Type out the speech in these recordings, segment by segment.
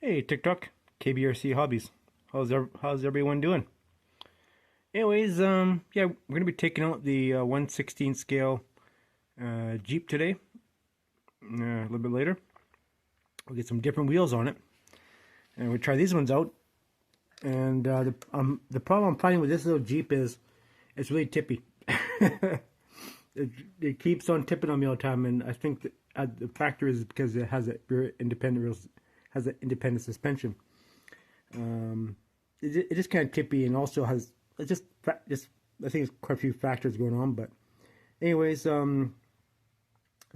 Hey TikTok, KBRC Hobbies. How's everyone doing? Anyways, yeah, we're gonna be taking out the 1/16 scale Jeep today. A little bit later, we'll get some different wheels on it, and we'll try these ones out. And the problem I'm finding with this little Jeep is it's really tippy. it keeps on tipping on me all the time, and I think that the factor is because it has a very independent suspension. It just kind of tippy, and also has just I think there's quite a few factors going on. But anyways, the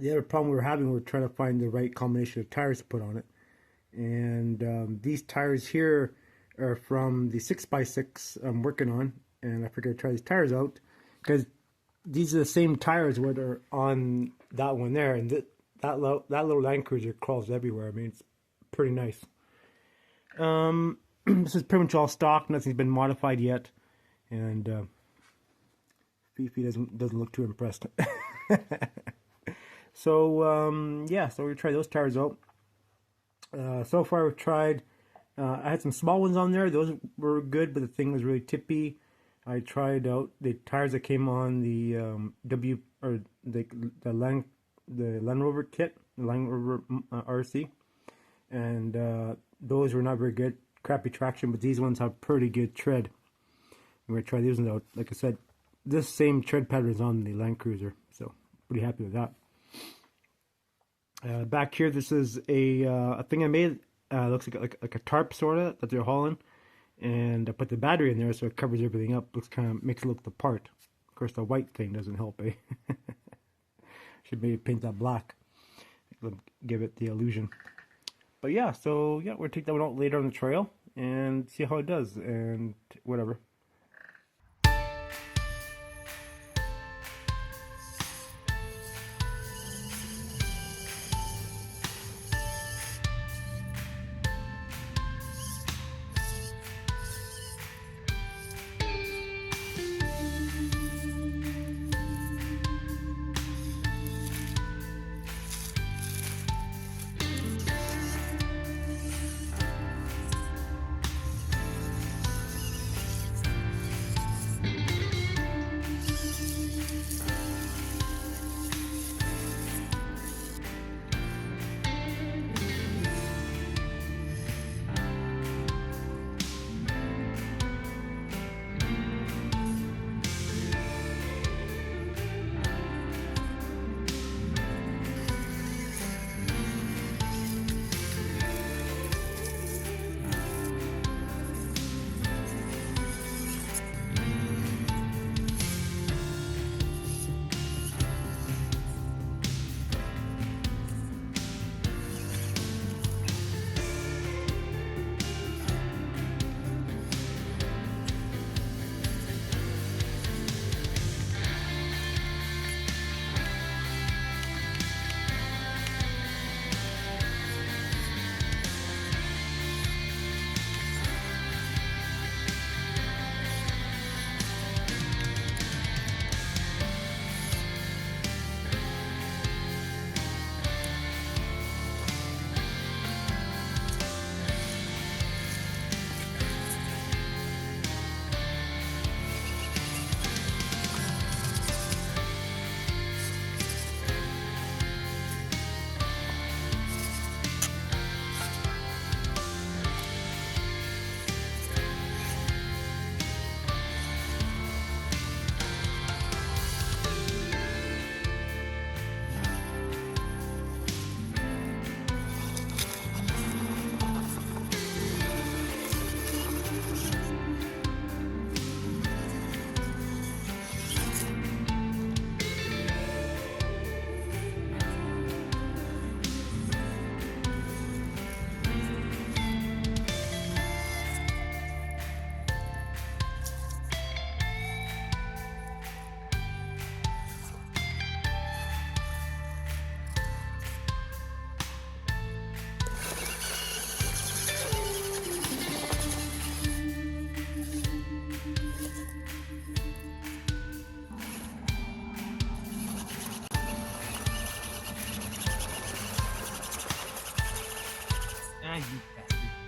other problem we're trying to find the right combination of tires to put on it, and these tires here are from the 6x6 I'm working on, and I figured I'd try these tires out because these are the same tires that are on that one there, and that little Land Cruiser crawls everywhere. I mean, it's pretty nice. This is pretty much all stock. Nothing's been modified yet, and Fifi doesn't look too impressed. So yeah, so we tried those tires out. So far we've tried. I had some small ones on there. Those were good, but the thing was really tippy. I tried out the tires that came on the the Land Rover kit, the Land Rover RC, and those were not very good. Crappy traction, but these ones have pretty good tread. I'm going to try these ones out. Like I said, this same tread pattern is on the Land Cruiser, so pretty happy with that. Back here, this is a thing I made. Looks like a tarp sort of that they're hauling, and I put the battery in there so it covers everything up. Looks kind of makes it look the part. Of course, the white thing doesn't help, eh? Should maybe paint that black, give it the illusion. But yeah, so yeah, we'll take that one out later on the trail and see how it does and whatever. Ah, you bastard.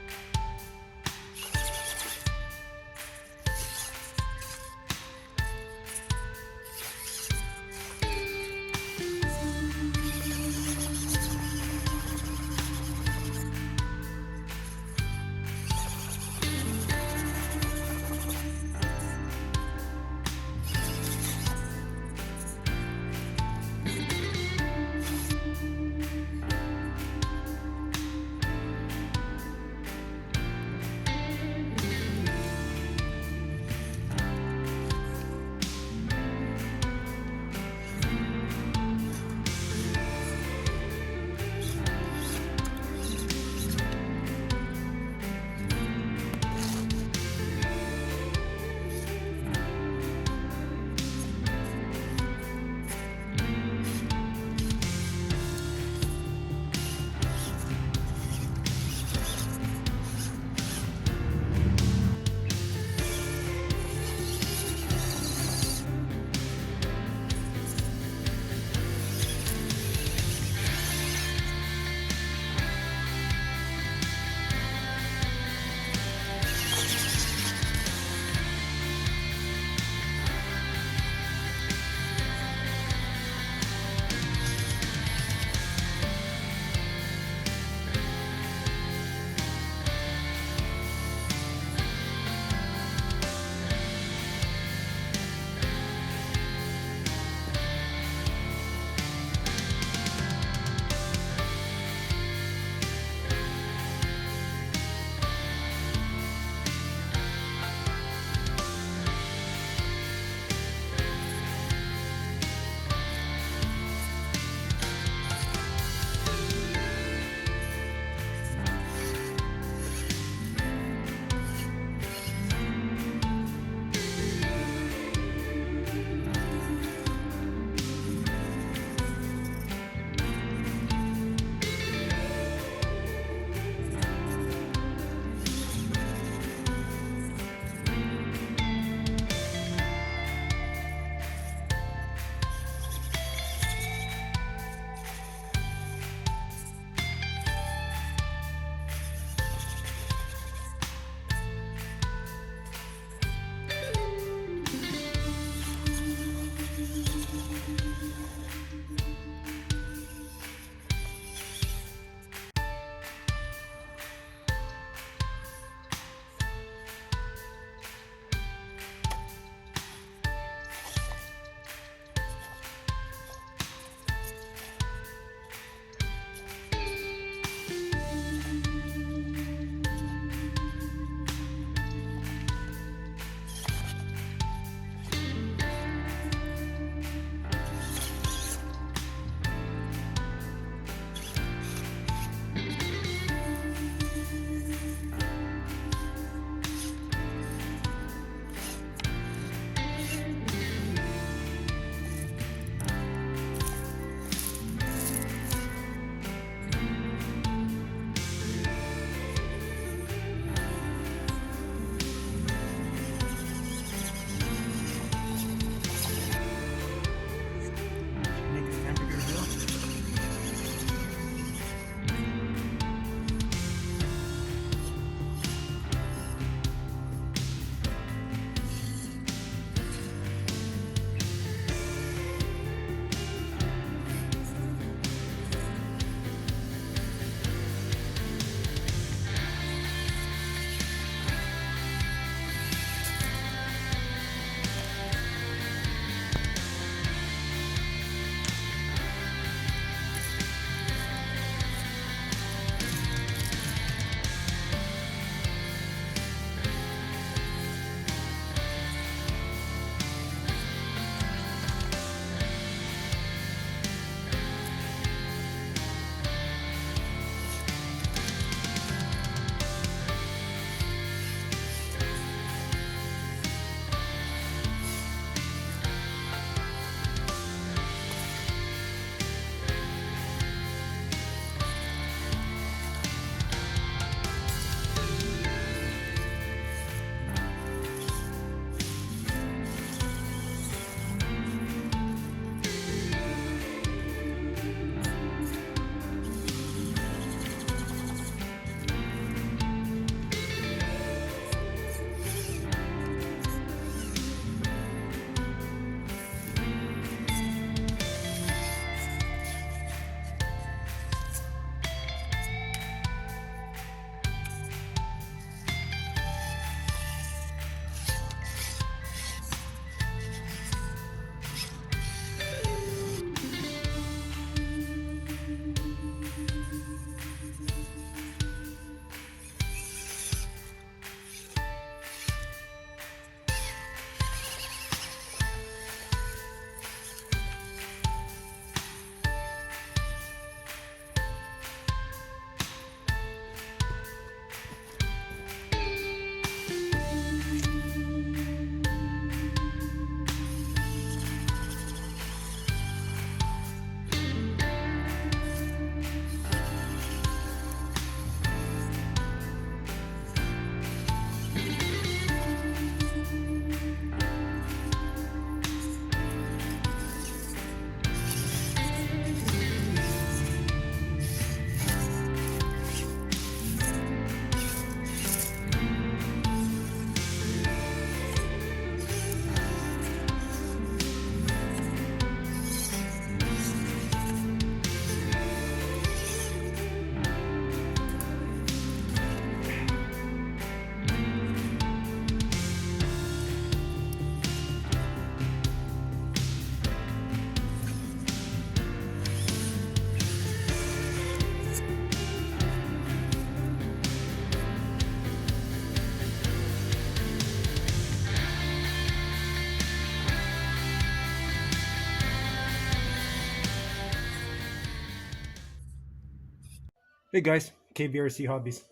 Hey guys, KBRC Hobbies.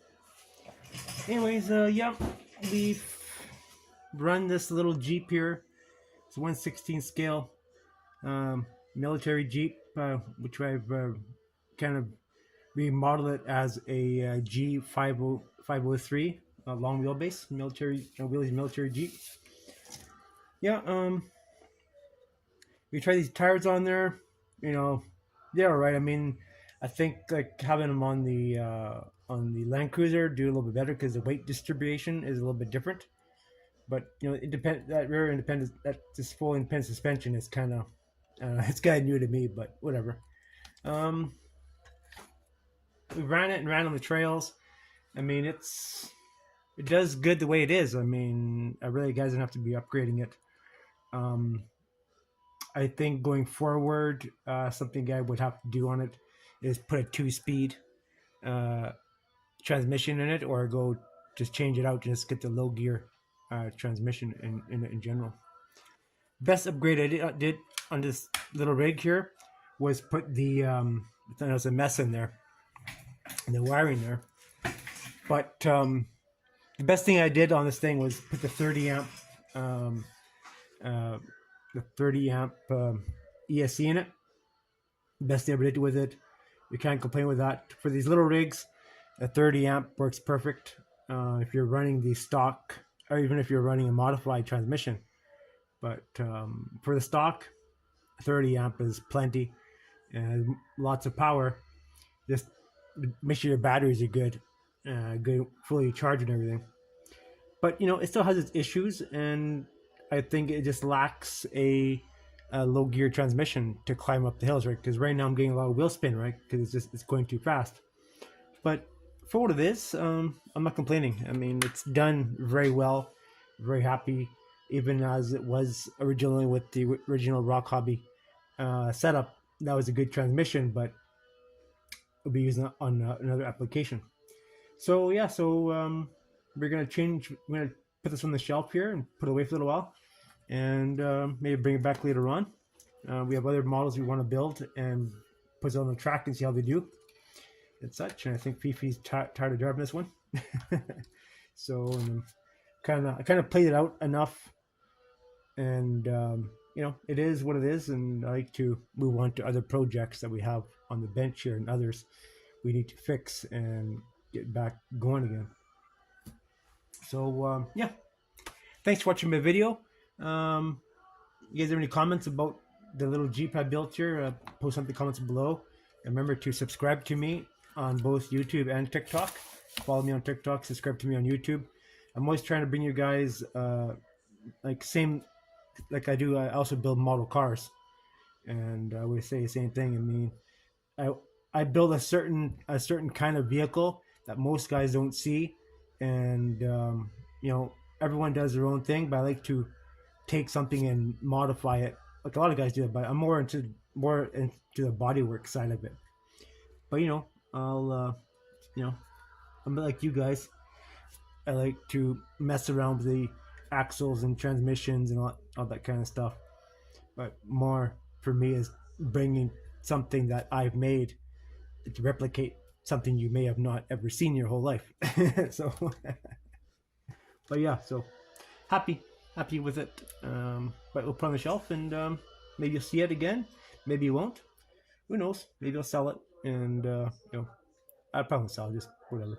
Anyways, yeah, we've run this little Jeep here. It's 1/16 scale military Jeep, which I've kind of remodeled it as a G503 long wheelbase military WILLYS military Jeep. Yeah, we try these tires on there. You know, they're all right. I mean, I think like having them on the Land Cruiser do a little bit better because the weight distribution is a little bit different. But you know, it depend that rear independent that this full independent suspension is kind of it's kind of new to me, but whatever. Um, we ran it and ran on the trails. I mean, it does good the way it is. I mean, I really guys don't have to be upgrading it. Um, I think going forward, something I would have to do on it is put a 2-speed uh, transmission in it, or go just change it out, just get the low gear transmission in general. Best upgrade I did on this little rig here was put there was a mess in there, the wiring there. But the best thing I did on this thing was put the 30 amp um, uh, ESC in it. Best thing I ever did with it. You can't complain with that. For these little rigs, a 30 amp works perfect. If you're running the stock, or even if you're running a modified transmission. But for the stock, 30 amp is plenty and lots of power. Just make sure your batteries are good, fully charged and everything. But you know, it still has its issues, and I think it just lacks a low gear transmission to climb up the hills, right? Because right now I'm getting a lot of wheel spin, right? Because it's going too fast. But for what it is, I'm not complaining. I mean, it's done very well. Very happy, even as it was originally with the original Rock Hobby setup. That was a good transmission, but it'll be used on another application. So yeah, we're gonna change. We're gonna put this on the shelf here and put it away for a little while, and maybe bring it back later on. We have other models we want to build and put it on the track and see how they do and such. And I think Fifi's tired of driving this one. So I kind of played it out enough, and you know, it is what it is. And I like to move on to other projects that we have on the bench here and others we need to fix and get back going again. So yeah, thanks for watching my video. You guys have any comments about the little Jeep I built here? Post something in the comments below. And remember to subscribe to me on both YouTube and TikTok. Follow me on TikTok, subscribe to me on YouTube. I'm always trying to bring you guys like I do. I also build model cars, and I always say the same thing. I mean, I build a certain kind of vehicle that most guys don't see, and you know, everyone does their own thing, but I like to take something and modify it. Like a lot of guys do it, but I'm more into the bodywork side of it. But you know, you know, I'm like you guys. I like to mess around with the axles and transmissions and all that kind of stuff. But more for me is bringing something that I've made to replicate something you may have not ever seen your whole life. So, but yeah, so happy with it. But we'll put it on the shelf, and maybe you'll see it again. Maybe you won't. Who knows? Maybe I'll sell it, and you know, I'll probably sell it, just whatever.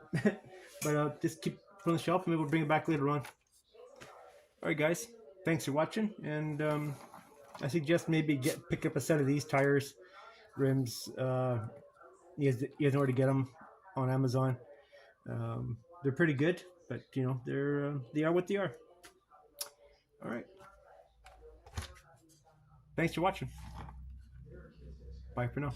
But just keep it on the shelf, and maybe we'll bring it back later on. All right, guys. Thanks for watching, and I suggest maybe pick up a set of these tires, rims. You guys know where to get them on Amazon. They're pretty good, but you know, they are what they are. All right. Thanks for watching. Bye for now.